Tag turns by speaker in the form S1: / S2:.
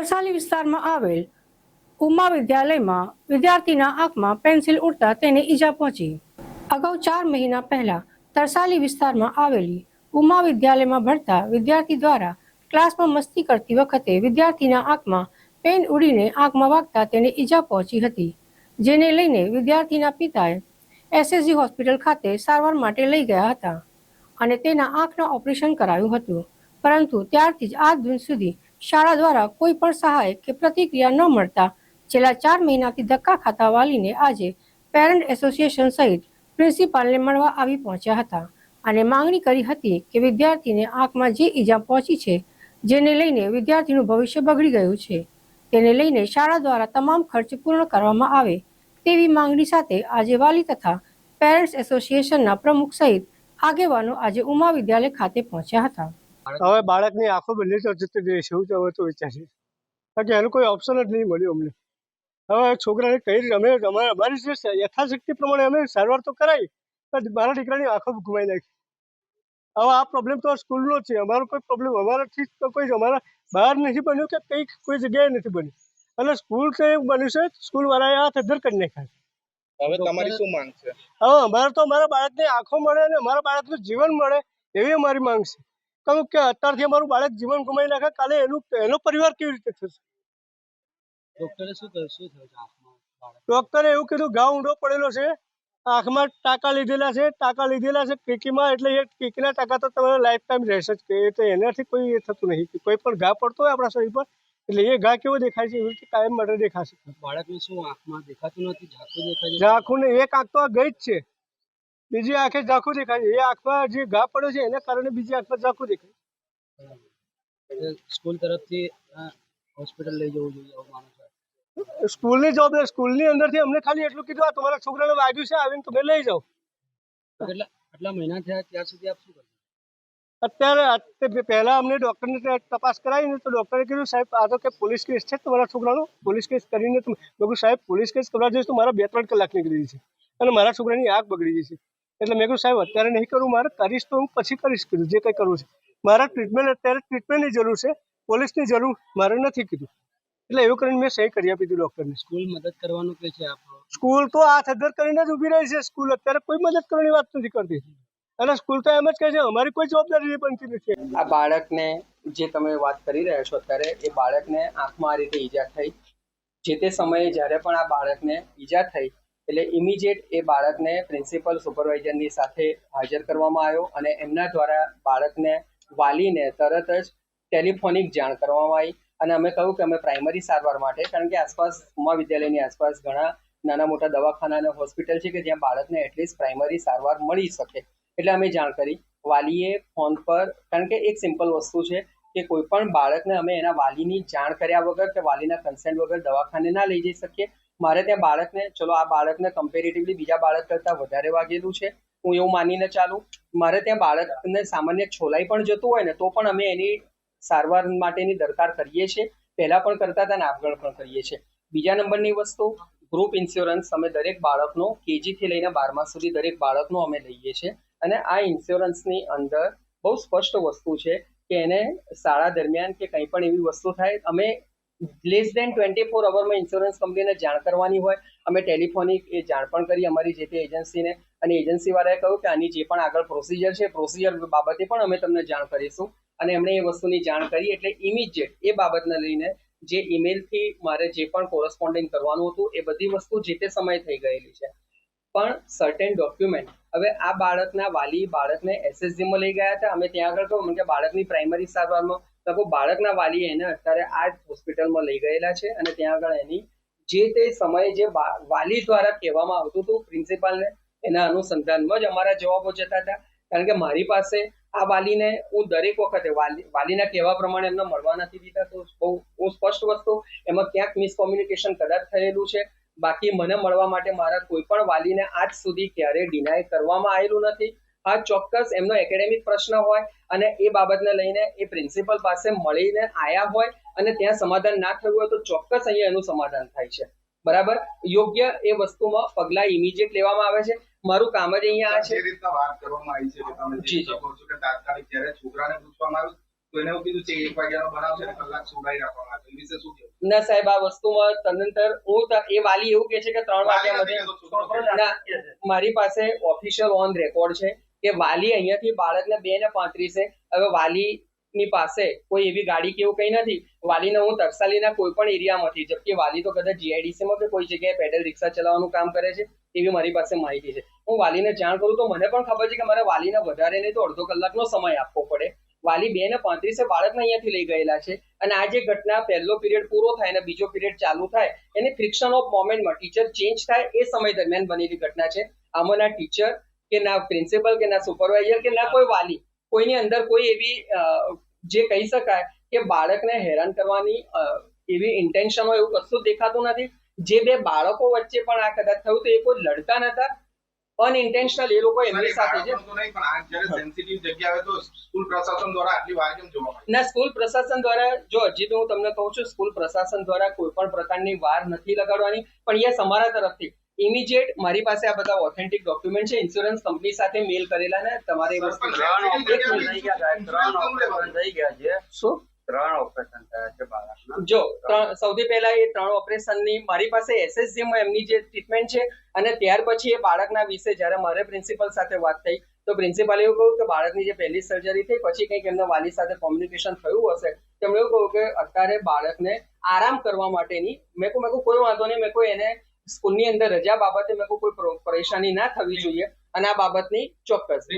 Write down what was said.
S1: તરસાલી વિસ્તારમાં આવેલ ઉમા વિદ્યાલયમાં વિદ્યાર્થીના આંખમાં પેન્સિલ ઉડતા તેને ઈજા પહોંચી. અગાઉ 4 મહિના પહેલા તરસાલી વિસ્તારમાં આવેલી ઉમા વિદ્યાલયમાં ભણતા વિદ્યાર્થી દ્વારા ક્લાસમાં મસ્તી કરતી વખતે વિદ્યાર્થીના આંખમાં પેન ઉડીને આંખમાં વાગતા તેને ઈજા પહોંચી હતી, જેને લઈને વિદ્યાર્થીના પિતાએ એસએસજી હોસ્પિટલ ખાતે સારવાર માટે લઈ ગયા હતા અને તેના આંખના ઓપરેશન કરાયું હતું. પરંતુ ત્યારથી જ આજ દિન સુધી શાળા દ્વારા કોઈ પણ સહાય કે પ્રતિક્રિયા ન મળતા છેલ્લા 4 મહિનાથી ધક્કા ખાતા વાલીને આજે પેરેન્ટ એસોસિએશન સહિત પ્રિન્સિપાલને મળવા આવી પહોંચ્યા હતા અને માંગણી કરી હતી કે વિદ્યાર્થીને આંખમાં જે ઈજા પહોંચી છે, જેને લઈને વિદ્યાર્થીનું ભવિષ્ય બગડી ગયું છે, તેને લઈને શાળા દ્વારા તમામ ખર્ચ પૂર્ણ કરવામાં આવે તેવી માંગણી સાથે આજે વાલી તથા પેરેન્ટ્સ એસોસિએશનના પ્રમુખ સહિત આગેવાનો આજે ઉમા વિદ્યાલય ખાતે પહોંચ્યા હતા.
S2: હવે બાળકની આંખો બંને જતી રહેશે એવું હવે તો વિચાર છે, કારણ કે એનું કોઈ ઓપ્શન જ નહીં મળ્યું અમને. હવે છોકરાને કઈ અમે અમારી જે યથાશક્તિ પ્રમાણે અમે સારવાર તો કરાવી, પણ મારા દીકરાની આંખો ગુમાવી નાખી. હવે આ પ્રોબ્લેમ તો સ્કૂલનો જ છે, અમારો કોઈ પ્રોબ્લેમ અમારાથી તો કોઈ અમારા બહાર નથી બન્યું કે કંઈ કોઈ જગ્યાએ નથી બન્યું, અને સ્કૂલ તો એવું બન્યું છે સ્કૂલવાળાએ આ થદ્દર કરી નાખ્યા.
S3: હવે તમારી શું માંગ છે?
S2: હવે અમારે તો અમારા બાળકની આંખો મળે અને અમારા બાળકનું જીવન મળે એવી અમારી માંગ છે. કહું કે અત્યારથી અમારું બાળક જીવન ગુમાવી નાખે, કાલે એનો પરિવાર કેવી રીતે થશે?
S4: ડોક્ટરે શું થયું?
S2: ડોક્ટરે એવું કીધું ઘા ઊંડો પડેલો છે, આંખમાં ટાંકા લીધેલા છે કીકીમાં, એટલે એ કીકીના ટાંકા તો તમારે લાઈફ ટાઈમ રહેશે જ, એટલે એનાથી કોઈ એ થતું નહીં. કોઈ પણ ઘા પડતો હોય આપણા શરીર પર એટલે એ ઘા કેવો દેખાય છે એવી રીતે કાયમ માટે દેખાશે.
S4: બાળકને શું આંખમાં દેખાતું નથી? ઝાંખું દેખાય છે?
S2: ઝાંખું ને એક આંખ તો ગઈ જ છે, બીજી આંખે ઝાંખું દેખાય છે. એ આંખમાં જે ઘા પડ્યો છે એના કારણે બીજી આંખમાં ઝાંખું દેખાય.
S4: સ્કૂલ તરફથી હોસ્પિટલ લઈ જવું જોઈએ એવું માનો છો?
S2: સ્કૂલની જવાબદારી, સ્કૂલની અંદરથી અમને ખાલી એટલું કીધું આ તમારા છોકરાને વાગ્યું છે, આવીને તમે લઈ જાઓ.
S4: આટલા મહિના થયા ત્યાર સુધી આપ શું કરો?
S2: અત્યારે પહેલા અમને ડોક્ટરને તપાસ કરાવીને તો ડોક્ટરે કીધું સાહેબ આ તો કે પોલીસ કેસ છે તમારા છોકરાનો, પોલીસ કેસ કરીને મેં સાહેબ પોલીસ કેસ કરવા જઈશ તો મારા 2-3 કલાક નીકળી જશે અને મારા છોકરાની આંખ બગડી જશે. એટલે મેં કહ્યું સાહેબ અત્યારે નહીં કરું, મારે કરીશ તો હું પછી કરીશ, કીધું જે કંઈ કરવું છે. મારા અત્યારે ટ્રીટમેન્ટની જરૂર છે, પોલીસની જરૂર મારે નથી કીધું. એટલે એવું કરીને મેં સહી કરી આપી હતી ડોક્ટરને.
S4: સ્કૂલ મદદ કરવાનું કે છે આપણો?
S2: સ્કૂલ તો આ થદ્દર કરીને જ ઊભી રહી છે. સ્કૂલ અત્યારે કોઈ મદદ કરવાની વાત નથી કરતી અને સ્કૂલ તો એમ જ કહે છે અમારી કોઈ જવાબદારી બનતી નથી.
S5: આ બાળકને જે તમે વાત કરી રહ્યા છો અત્યારે, એ બાળકને આંખમાં આ રીતે ઈજા થઈ. જે તે સમયે જ્યારે પણ આ બાળકને ઈજા થઈ એટલે ઇમિડિયેટ એ બાળકને પ્રિન્સિપલ સુપરવાઇઝરની સાથે હાજર કરવામાં આવ્યો અને એમના દ્વારા બાળકને વાલીને તરત જ ટેલિફોનિક જાણ કરવામાં આવી. અને અમે કહ્યું કે અમે પ્રાઇમરી સારવાર માટે, કારણ કે આસપાસ ઉમા વિદ્યાલયની આસપાસ ઘણા નાના મોટા દવાખાના અને હોસ્પિટલ છે કે જ્યાં બાળકને એટલીસ્ટ પ્રાઇમરી સારવાર મળી શકે, એટલે અમે જાણ કરી. વાલીએ ફોન પર, કારણ કે એક સિમ્પલ વસ્તુ છે કે કોઈ પણ બાળકને અમે એના વાલીની જાણ કર્યા વગર કે વાલીના કન્સેન્ટ વગર દવાખાને ના લઈ જઈ શકીએ. મારે ત્યાં બાળકને, ચલો આ બાળકને કમ્પેરેટિવલી બીજા બાળક કરતાં વધારે વાગેલું છે, હું એવું માનીને ચાલું. મારે ત્યાં બાળકને સામાન્ય છોલાઈ પણ જતું હોય ને તો પણ અમે એની સારવાર માટેની દરકાર કરીએ છીએ, પહેલાં પણ કરતા હતા અને આગળ પણ કરીએ છીએ. બીજા નંબરની વસ્તુ, ગ્રુપ ઇન્સ્યોરન્સ અમે દરેક બાળકનો કેજીથી લઈને 12મા સુધી દરેક બાળકનો અમે લઈએ છીએ અને આ ઇન્સ્યોરન્સની અંદર બહુ સ્પષ્ટ વસ્તુ છે કે એને શાળા દરમિયાન કે કંઈ પણ એવી વસ્તુ થાય, અમે લેસ દેન 24 અવરમાં ઇન્સ્યોરન્સ કંપનીને જાણ કરવાની હોય. અમે ટેલિફોનિક એ જાણ પણ કરી અમારી જે તે એજન્સીને, અને એજન્સીવાળાએ કહ્યું કે આની જે પણ આગળ પ્રોસિજર છે પ્રોસિજર બાબતે પણ અમે તમને જાણ કરીશું. અને એમણે એ વસ્તુની જાણ કરી એટલે ઇમિડિયેટ એ બાબતને લઈને જે ઈમેલથી મારે જે પણ કોરસ્પોન્ડિંગ કરવાનું હતું એ બધી વસ્તુ જે તે સમયે થઈ ગયેલી છે. પણ સર્ટેન ડોક્યુમેન્ટ, હવે આ બાળકના વાલી બાળકને એસએસજીમાં લઈ ગયા હતા. અમે ત્યાં આગળ કહું કે બાળકની પ્રાઇમરી સારવારમાં તો બાળકના વાલીએ એને અત્યારે આ જ હોસ્પિટલમાં લઈ ગયેલા છે અને ત્યાં આગળ એની જે તે સમયે જે વાલી દ્વારા કહેવામાં આવતું હતું પ્રિન્સિપાલને, એના અનુસંધાનમાં જ અમારા જવાબો જતા હતા. કારણ કે મારી પાસે આ વાલીને હું દરેક વખતે વાલીના કહેવા પ્રમાણે એમને મળવા નથી દીધા, તો બહુ સ્પષ્ટ વસ્તુ એમાં ક્યાંક મિસકોમ્યુનિકેશન કદાચ થયેલું છે. બાકી મને મળવા માટે મારા કોઈ પણ વાલીને આજ સુધી ક્યારેય ડિનાય કરવામાં આવેલું નથી. હા, ચોક્કસ એમનો એકેડેમિક પ્રશ્ન હોય અને એ બાબતને લઈને એ પ્રિન્સિપલ પાસે મળીને આવ્યા હોય અને ત્યાં સમાધાન ના થયું હોય તો ચોક્કસ અહીંયા એનું સમાધાન થાય છે. બરાબર, યોગ્ય એ વસ્તુમાં પગલાં ઇમિડિયેટ લેવામાં આવે છે. મારું કામ જ અહીંયા આ છે.
S3: જે રીતના વાત કરવામાં આવી છે કે તમે જોઈ શકો છો કે તાત્કાલિક જ્યારે છોકરાને પૂછવામાં આવ્યું તો એને એવું કીધું છે 1 વાગ્યાનો બનાવ છે ને કલાક સુવડાવી રાખવામાં આવે, એ વિશે શું કહેવું?
S5: ના સાહેબ, આ વસ્તુમાં તદનંતર એ વાલી એવું કે છે કે 3 વાગ્યા ના, મારી પાસે ઓફિશિયલ ઓન રેકોર્ડ છે કે વાલી અહીંયાથી બાળકને 2:35 હવે વાલીની પાસે કોઈ એવી ગાડી કે એવું કંઈ નથી. વાલીને હું તરસાલીના કોઈ પણ એરિયામાંથી, જબકે વાલી તો કદાચ જીઆઈડીસીમાં કે કોઈ જગ્યાએ પેડલ રિક્ષા ચલાવવાનું કામ કરે છે, એવી મારી પાસે માહિતી છે. હું વાલીને જાણ કરું તો મને પણ ખબર છે કે મારે વાલીને વધારે નહીં તો અડધો કલાકનો સમય આપવો પડે. વાલી 2:35 બાળકને અહીંયાથી લઈ ગયેલા છે અને આ જે ઘટના પહેલો પીરિયડ પૂરો થાય અને બીજો પીરિયડ ચાલુ થાય એની ફ્રિક્શન ઓફ મોમેન્ટમાં ટીચર ચેન્જ થાય એ સમય દરમિયાન બનેલી ઘટના છે. આમાં ના ટીચર કે ના પ્રિન્સિપલ કે ના સુપરવાઇઝર કે ના કોઈ વાલી, કોઈની અંદર કોઈ એવી જે કહી શકાય કે બાળકને હેરાન કરવાની એવી ઇન્ટેન્શન હોય એવું કશું દેખાતું નથી. જે બે બાળકો વચ્ચે પણ આ કદાચ થયું તો એ કોઈ લડકા નતા, અનઇન્ટેન્શનલ એ લોકો એમની સાથે છે.
S3: બાળકોનું તો નહીં, પણ આ જ્યારે સેન્સિટિવ જગ્યા આવે તો સ્કૂલ પ્રશાસન દ્વારા આટલી વાર કેમ જોવા મળે?
S5: ના, સ્કૂલ પ્રશાસન દ્વારા, જો હજી તો હું તમને કહું છું, સ્કૂલ પ્રશાસન દ્વારા કોઈ પણ પ્રકારની વાર નથી લગાડવાની, પણ યસ અમારા તરફથી ઇમિડિયેટ મારી પાસે આ બધા ઓથેન્ટિક ડોક્યુમેન્ટ છે, ઇન્સ્યોરન્સ કંપની સાથે મેલ કરેલા ને તમારે એ વસ્તુ શું
S6: 3 ઓપરેશન થયા છે બાળકના.
S5: જો સૌથી પહેલા એ 3 ઓપરેશનની મારી પાસે SSG માં એમની જે ટ્રીટમેન્ટ છે અને ત્યાર પછી એ બાળકના વિશે જ્યારે મારે પ્રિન્સિપલ સાથે વાત થઈ તો પ્રિન્સિપાલે એવું કહ્યું કે બાળકની જે પહેલી સર્જરી થઈ પછી કંઈક એમના વાલી સાથે કોમ્યુનિકેશન થયું હશે. તેમણે એવું કહ્યું કે અત્યારે બાળકને આરામ કરવા માટેની મેં કહું કોઈ વાંધો નહીં, મેં કોઈ એને સ્કૂલની અંદર રજા બાબતે મેં કોઈ પરેશાની ના થવી જોઈએ અને આ બાબતની ચોક્કસ